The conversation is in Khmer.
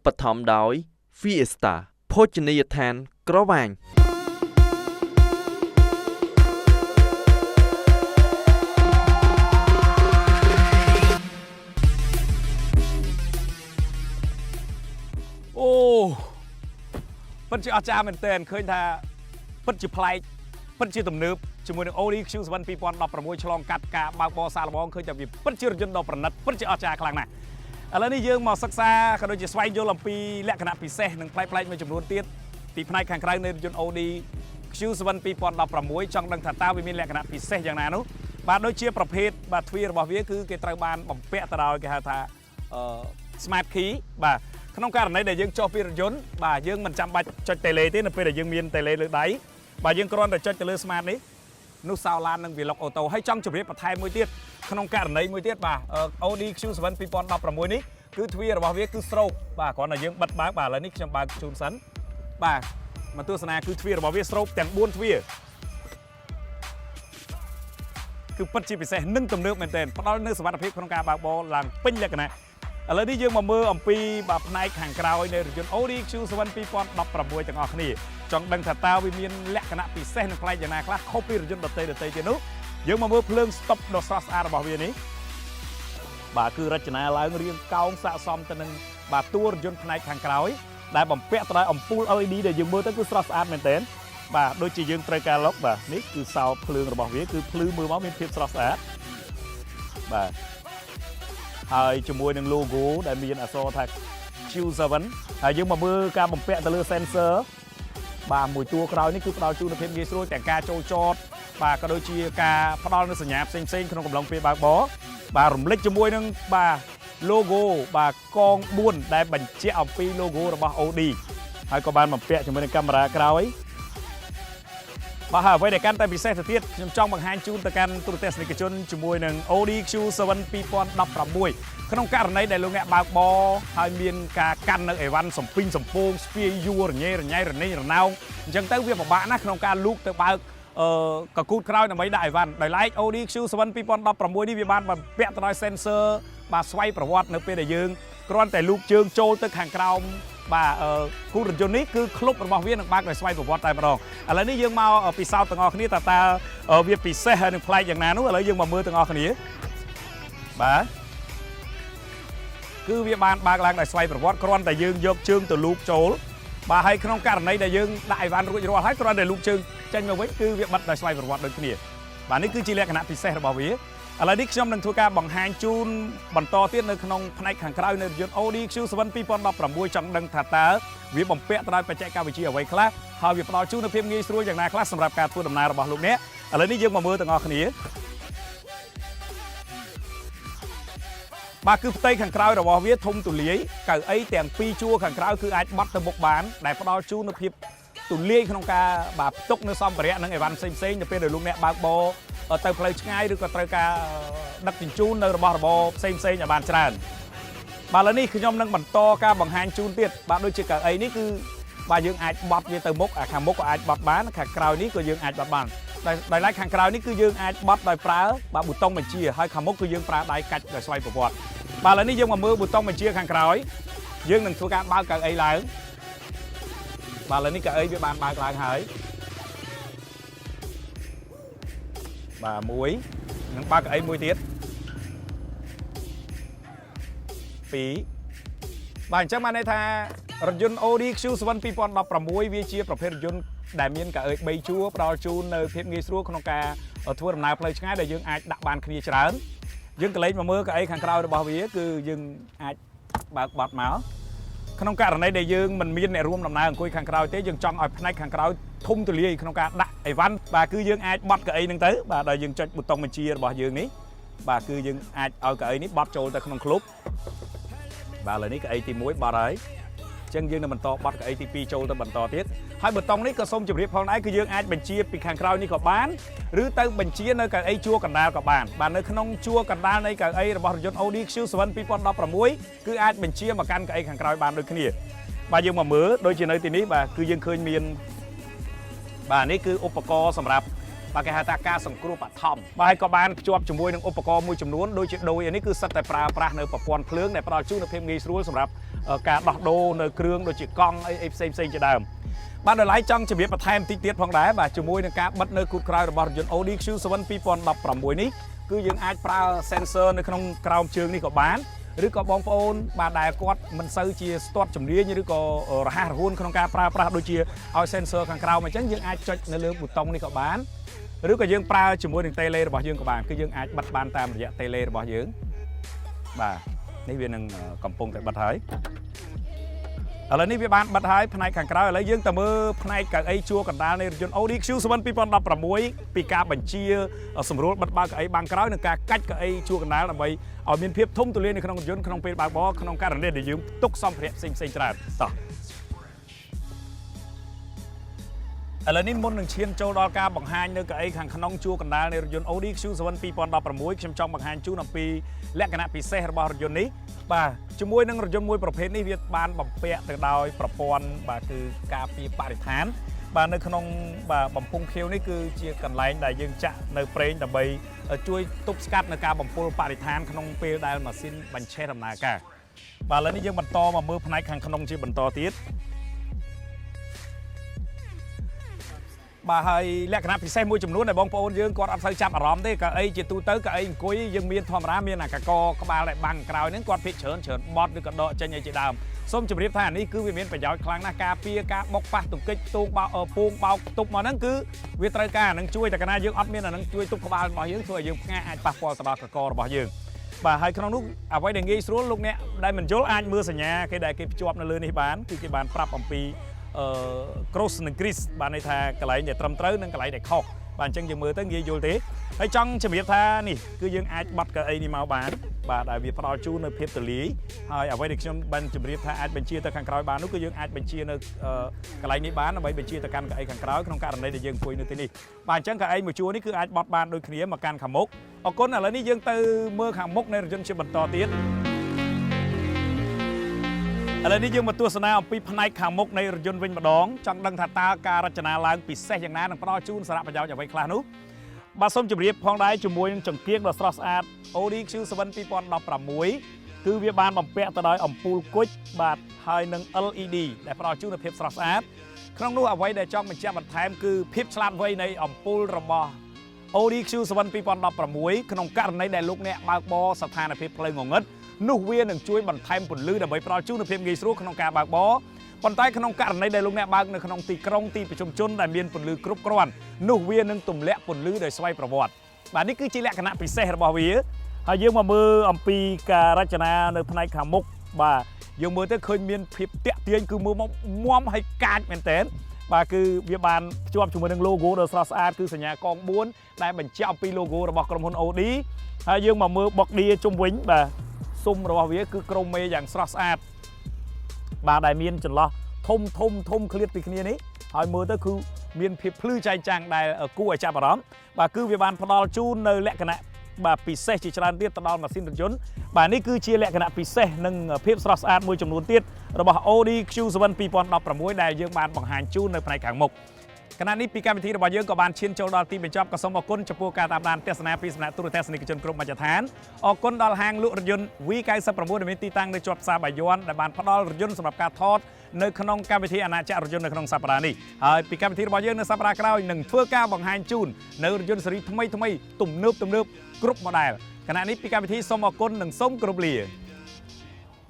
បឋមដោយ Fiesta ភោជនីយដ្ឋានក្រវាញអូពិតជាអស្ចារ្យមែនទែនឃើញថាពិតជាប្លែកពិតជាទំនើបជាមួយនឹង Audi Q7 2016ឆ្លងកាត់ការបើកបរសាកល្បងឃើញថាវាពិតជារថយន្តដ៏ប្រណិតពិតជាអស្ចារ្យខ្លាំងណាស់ឥឡូវនេះយើងមកសិក្សាក៏ដូចជាស្វែងយល់អំពីលក្ខណៈពិសេសនិងប្លែកៗមួយចំនួនទៀតពីផ្នែកខាងក្រៅនៃរថយន្ត Audi Q7 2016ចង់ដឹងថាតើវាមានលក្ខណៈពិសេសយ៉ាងណានោះបាទដូចជាប្រភេទបាទទ្វាររបស់វាគឺគេត្រូវបានបំពាក់ទៅដោយគេហៅថាSmart Key បាទក្នុងករណីដែលយើងចុះពីរថយន្តបាទយើងមិនចាំបាច់ចុចតេឡេទេនៅពេលដែលយើងមានតេឡេលើដៃបាទយើងគ្រាន់តែចុចទៅលើ Smart នេះនោះសោឡាននឹងវាឡុកអូតូហើយចង់ជម្រាបបន្ថែមមួយទៀតក្នុងករណីមួយទៀតបាទ Audi Q7 2016នេះគឺទ្វាររបស់វាគឺស្រោបបាទគ្រាន់តែយើងបិទបើកបាទឥឡូវនេះខ្ញុំបើកជូនសិនបាទមកទស្សនាគឺទ្វាររបស់វាស្រោបទាំង4ទ្វារគឺពិតជាពិសេសនិងទំនើបមែនទែនផ្ដល់នូវសុវត្ថិភាពក្នុងការបើកបរឡើងពេញលក្ខណៈឥឡូវនេះយើងមកមើលអំពីបាទផ្នែកខាងក្រោយនៃរថយន្ត Audi Q7 2016ទាំងអស់គ្នាចង់ដឹងថាតើវាមានលក្ខណៈពិសេសនិងប្លែកយ៉ាងណាខ្លះខុសពីរថយន្តដទៃទៀតនោះយើងមកមើលភ្លើង stop ដ៏ស្រស់ស្អាតរបស់វានេះបាទគឺរចនាឡើងរាងកោងស័ក្តិសមទៅនឹងបាទតួរថយន្តផ្នែកខាងក្រោយដែលបំពាក់ទៅដោយអំពូល LED ដែលយើងមើលទៅគឺស្រស់ស្អាតមែនទែនបាទដូចជាយើងត្រូវការឡុកបាទនេះគឺសោភ្លើងរបស់វាគឺភ្លឺមើលមកមានភាពស្រស់ស្អាតបាទហើយជាមួយនឹង logo ដែលមានអក្សរថា Q7 ហើយយើងមកមើលការបំពាក់ទៅលើ sensor បាទមួយតួក្រោយនេះគឺផ្ដល់ជូននូវភាពងាយស្រួលទាំងការចូលចតបាទក៏ដូចជាការផ្ដល់នូវសញ្ញាផ្សេងៗក្នុងកំឡុងពេលបើកបរបាទរំលេចជាមួយនឹងបាទ logo បាទកង4ដែលបញ្ជាក់អំពី logo របស់ Audi ហើយក៏បានបំពាក់ជាមួយនឹងកាមេរ៉ាក្រោយបាទហើយអ្វីដែលកាន់តែពិសេសទៅទៀតខ្ញុំចង់បង្ហាញជូនទៅកាន់ទូរទស្សនិកជនជាមួយនឹង Audi Q7 2016ក្នុងករណីដែលលោកអ្នកបើកបរហើយមានការកាន់នៅអីវ៉ាន់សំពីងសំពងស្ពាយយួររញ៉េរញ៉ៃរនេងរណោងអញ្ចឹងទៅវាពិបាកណាស់ក្នុងការលូកទៅបើកកកូតក្រោយដើម្បីដាក់អីវ៉ាន់ដោយឡែក Audi Q7 2016នេះវាបានបំពាក់ទៅដោយ sensor បាទស្វ័យប្រវត្តិនៅពេលដែលយើងគ្រាន់តែលូកជើងចូលទៅខាងក្រោមបាទគូរថយន្តនេះគឺក្លុបរបស់វានឹងបើកដោយស្វ័យប្រវត្តិតែម្ដងឥឡូវនេះយើងមកពិសោធន៍ទាំងអស់គ្នាតើវាពិសេសហើយនឹងប្លែកយ៉ាងណានោះឥឡូវយើងមកមើលទាំងអស់គ្នាបាទគឺវាបានបើកឡើងដោយស្វ័យប្រវត្តិគ្រាន់តែយើងយកជើងទៅលូកចូលបាទហើយក្នុងករណីដែលយើងដាក់អីវ៉ាន់រួចរាល់ហើយគ្រាន់តែលូកជើងចេញមកវិញគឺវាបិទដោយស្វ័យប្រវត្តិដូចគ្នាបាទនេះគឺជាលក្ខណៈពិសេសរបស់វាឥឡូវនេះខ្ញុំនឹងធ្វើការបង្ហាញជូនបន្តទៀតនៅក្នុងផ្នែកខាងក្រៅនៃរថយន្ត Audi Q7 2016ចង់ដឹងថាតើវាបំពាក់ទៅដោយបច្ចេកវិទ្យាអ្វីខ្លះហើយវាផ្ដល់ជូននូវភាពងាយស្រួលយ៉ាងណាខ្លះសម្រាប់ការធ្វើដំណើររបស់លោកអ្នកឥឡូវនេះយើងមកមើលទាំងអស់គ្នាបាទគឺផ្ទៃខាងក្រោយរបស់វាធំទូលាយកៅអីទាំងពីរជួរខាងក្រៅគឺអាចបត់ទៅមុខបានដែលផ្ដល់ជូននូវភាពទូលាយក្នុងការបាទផ្ទុកនៅសម្ភារៈនិងអីវ៉ាន់ផ្សេងៗនៅពេលដែលលោកអ្នកបើកបរទៅផ្លូវឆ្ងាយឬក៏ត្រូវការដឹកជញ្ជូននៅរបស់របរផ្សេងៗឲ្យបានច្រើនបាទឥឡូវនេះខ្ញុំនឹងបន្តការបង្ហាញជូនទៀតបាទដូចជាកៅអីនេះគឺបាទយើងអាចបត់វាទៅមុខខាងមុខក៏អាចបត់បានខាងក្រោយនេះក៏យើងអាចបត់បានដោយឡែកខាងក្រោយនេះគឺយើងអាចបត់ដោយប្រើបាទប៊ូតុងបញ្ជាហើយខាងមុខគឺយើងប្រើដៃកាច់ដោយស្វ័យប្រវត្តិបាទឥឡូវនេះយើងមកមើលប៊ូតុងបញ្ជាខាងក្រោយយើងនឹងធ្វើការបើកកៅអីឡើងបាទឥឡូវនេះកៅអីវាបានបើកឡើងហើយបាទមួយនឹងបើកកៅអីមួយទៀតពីរបាទអញ្ចឹងបានន័យថារថយន្ត Audi Q7 2016វាជាប្រភេទរថយន្តដែលមានកៅអី3ជួរផ្ដល់ជូននៅភាពងាយស្រួលក្នុងការធ្វើដំណើរផ្លូវឆ្ងាយដែលយើងអាចដាក់បានគ្នាច្រើនយើងក៏លេចមកមើលកៅអីខាងក្រោយរបស់វាគឺយើងអាចបើកបត់មកក្នុងករណីដែលយើងមិនមានអ្នករួមដំណើរអង្គុយខាងក្រោយទេយើងចង់ឲ្យផ្នែកខាងក្រោយធំទូលាយក្នុងការដាក់អីវ៉ាន់បាទគឺយើងអាចបត់កៅអីហ្នឹងទៅបាទដោយយើងចុចប៊ូតុងបញ្ជារបស់យើងនេះបាទគឺយើងអាចឲ្យកៅអីនេះបត់ចូលទៅក្នុងក្លុបបាទឥឡូវនេះកៅអីទី1បត់ហើយអញ្ចឹងយើងនឹងបន្តបត់កៅអីទី2ចូលទៅបន្តទៀតហើយប៊ូតុងនេះក៏សូមជម្រាបផងដែរគឺយើងអាចបញ្ជាពីខាងក្រោយនេះក៏បានឬទៅបញ្ជានៅកៅអីជួរកណ្ដាលក៏បានបាទនៅក្នុងជួរកណ្ដាលនៃកៅអីរបស់រថយន្ត Audi Q7 2016គឺអាចបញ្ជាមកកាន់កៅអីខាងក្រោយបានដូចគ្នាបាទយើងមកមើលដូចជានៅទីនេះបាទគឺយើងឃើញមានបាទនេះគឺឧបករណ៍សម្រាប់បាទគេហៅថាការសង្គ្រោះបឋមបាទហើយក៏បានភ្ជាប់ជាមួយនឹងឧបករណ៍មួយចំនួនដូចជាដូចនេះគឺសិតតែប្រើប្រាស់នៅប្រព័ន្ធភ្លើងដែលផ្ដល់ជូននូវភាពងាយស្រួលសម្រាប់ ការដោះដូរនៅគ្រឿងដូចជាកង់អីផ្សេងជាដើមបាទដល់ឡៃចង់ជម្រាបបន្ថែមតិចទៀតផងដែរបាទជាមួយនឹងការបិទនៅគូតក្រោយរបស់រថយន្ត Audi Q7 2016 នេះគឺយើងអាចប្រើ sensor នៅក្នុងក្រោមជើងនេះក៏បានឬក៏បងប្អូនបាទដែលគាត់មិនសូវជាស្ទាត់ជំនាញឬក៏រហ័សរហួនក្នុងការប្រើប្រាស់ដូចជាឲ្យ sensor ខាងក្រោមអញ្ចឹងយើងអាចចុចនៅលើប៊ូតុងនេះក៏បានឬក៏យើងប្រើជាមួយនឹង tele របស់យើងក៏បានគឺយើងអាចបិទបានតាមរយៈ tele របស់យើងបាទនេះវានឹងកំពុងតែបិទហើយឥឡូវនេះវាបានបិទហើយផ្នែកខាងក្រោយឥឡូវយើងទៅមើលផ្នែកកៅអីជួរកណ្ដាលនៃរថយន្ត Audi Q7 2016 ពីការបញ្ជាសម្រួលបិទបើកកៅអីបាំងក្រោយនិងការកាច់កៅអីជួរកណ្ដាលដើម្បីឲ្យមានភាពធំទូលាយនៅក្នុងរថយន្តក្នុងពេលបើកបរក្នុងករណីដែលយើងទុកសម្ភារៈផ្សេងច្រើនតោះឥឡូវនេះមុននឹងឈានចូលដល់ការបង្ហាញនៅកៅអីខាងក្នុងជួរកណ្ដាលនៃរថយន្ត Audi Q7 2016 ខ្ញុំចង់បង្ហាញជូនអំពីលក្ខណៈពិសេសរបស់រថយន្តនេះបាទជាមួយនឹងរថយន្តមួយប្រភេទនេះវាបានបំពាក់ទៅដោយប្រព័ន្ធបាទគឺការពារបរិស្ថានបាទនៅក្នុងបាទបំពង់ខៀវនេះគឺជាកន្លែងដែលយើងចាក់នៅប្រេងដើម្បីជួយទប់ស្កាត់នៅការបំពុលបរិស្ថានក្នុងពេលដែលម៉ាស៊ីនបញ្ឆេះដំណើរការបាទឥឡូវនេះយើងបន្តមកមើលផ្នែកខាងក្នុងជាបន្តទៀតបាទហើយលក្ខណៈពិសេសមួយចំនួនដែលបងប្អូនយើងគាត់អត់សូវចាប់អារម្មណ៍ទេកៅអីជាទូទៅកៅអីអង្គុយយើងមានធម្មតាមានអាកកក្បាលដែលបាំងក្រោយហ្នឹងគាត់ភិកច្រើនបត់ឬក៏ដកចេញអីជាដើមសូមជម្រាបថាអានេះគឺវាមានប្រយោជន៍ខ្លាំងណាស់ការពារការបុកប៉ះទង្គិចទូងបោកពងបោកទប់មកហ្នឹងគឺវាត្រូវការអានឹងជួយតែកាលណាយើងអត់មានអានឹងជួយទប់ក្បាលរបស់យើងធ្វើឲ្យយើងផ្ងាអាចប៉ះពាល់ទៅដល់កករបស់យើងបាទហើយក្នុងនោះអ្វីដែលងាយស្រួលលោកអ្នកដែលមិនយល់អាចមើលសញ្ញាគេដែលគេភ្ជាប់នៅលើនេះបានគឺគេបានប្រាប់អំពីcross និង crease បានន័យថាកន្លែងដែលត្រឹមត្រូវនិងកន្លែងដែលខុសបាទអញ្ចឹងយើងមើលទៅងាយយល់ទេហើយចង់ជម្រាបថានេះគឺយើងអាចបត់កៅអីនេះមកបានបាទដែលវាផ្ដល់ជូននៅភាពទូលាយហើយអ្វីដែលខ្ញុំបានជម្រាបថាអាចបញ្ជាទៅខាងក្រោយបាននោះគឺយើងអាចបញ្ជានៅកន្លែងនេះបានដើម្បីបញ្ជាទៅកាន់កៅអីខាងក្រោយក្នុងករណីដែលយើងអង្គុយនៅទីនេះបាទអញ្ចឹងកៅអីមួយជួរនេះគឺអាចបត់បានដូចគ្នាមកកាន់ខាងមុខអរគុណឥឡូវនេះយើងទៅមើលខាងមុខនៃរថយន្តជាបន្តទៀតឥឡូវនេះយើងមកទស្សនាអំពីផ្នែកខាងមុខនៃរថយន្តវិញម្ដងចង់ដឹងថាតើការរចនាឡើងពិសេសយ៉ាងណានឹងផ្ដល់ជូនសារៈប្រយោជន៍អ្វីខ្លះនោះបាទសូមជម្រាបផងដែរជាមួយនឹងចង្គៀងដ៏ស្រស់ស្អាត Audi Q7 2016 គឺវាបានបំពាក់ទៅដោយអំពូលគុជបាទហើយនឹង LED ដែលផ្ដល់ជូននូវភាពស្រស់ស្អាតក្នុងនោះអ្វីដែលចង់បញ្ជាក់បន្ថែមគឺភាពឆ្លាតវៃនៃអំពូលរបស់ Audi Q7 2016 ក្នុងករណីដែលលោកអ្នកបើកបរស្ថានភាពផ្លូវងងឹតនោះវានឹងជួយបន្ថែមពន្លឺដើម្បីផ្ដល់ជូននូវភាពងាយស្រួលក្នុងការបើកបរប៉ុន្តែក្នុងករណីដែលលោកអ្នកបើកនៅក្នុងទីក្រុងទីប្រជុំជនដែលមានពន្លឺគ្រប់គ្រាន់នោះវានឹងទម្លាក់ពន្លឺដោយស្វ័យប្រវត្តិបាទនេះគឺជាលក្ខណៈពិសេសរបស់វាហើយយើងមកមើលអំពីការរចនានៅផ្នែកខាងមុខបាទយើងមើលទៅឃើញមានភាពតាក់ទាញគឺមើលមកមាំហើយកាចមែនទែនបាទគឺវាបានភ្ជាប់ជាមួយនឹង logo ដ៏ស្រស់ស្អាតគឺសញ្ញាកង4ដែលបញ្ជាក់អំពី logo របស់ក្រុមហ៊ុន Audi ហើយយើងមកមើល body ជុំវិញបាទស៊ុំរបស់វាគឺក្រមមេយ៉ាងស្រស់ស្អាតបាទដែលមានចន្លោះធំឃ្លាតពីគ្នានេះហើយមើលទៅគឺមានភាពភ្លឺចែងចាំងដែលគួរឲ្យចាប់អារម្មណ៍បាទគឺវាបានផ្ដល់ជូននៅលក្ខណៈបាទពិសេសជាច្រើនទៀតទៅដល់ម៉ាស៊ីនរថយន្តបាទនេះគឺជាលក្ខណៈពិសេសនិងភាពស្រស់ស្អាតមួយចំនួនទៀតរបស់ Audi Q7 2016 ដែលយើងបានបង្ហាញជូននៅផ្នែកខាងមុខខណៈនេះពីកម្មវិធីរបស់យើងក៏បានឈានចូលដល់ទីបញ្ចប់ក៏សូមអរគុណចំពោះការតាមដានទស្សនាពីសំណាក់ទូរទស្សនិកជនគ្រប់មជ្ឈដ្ឋានអរគុណដល់ហាងលក់រថយន្ត V99 ដែលមានទីតាំងនៅជាប់ផ្សារបាយ័នដែលបានផ្ដល់រថយន្តសម្រាប់ការថតនៅក្នុងកម្មវិធីអាណាចក្ររថយន្តនៅក្នុងសប្តាហ៍នេះហើយពីកម្មវិធីរបស់យើងនៅសប្តាហ៍ក្រោយនឹងធ្វើការបង្ហាញជូននៅរថយន្តស៊េរីថ្មីទំនើបគ្រប់ model ខណៈនេះពីកម្មវិធីសូមអរគុណនិងសូមគោរពលា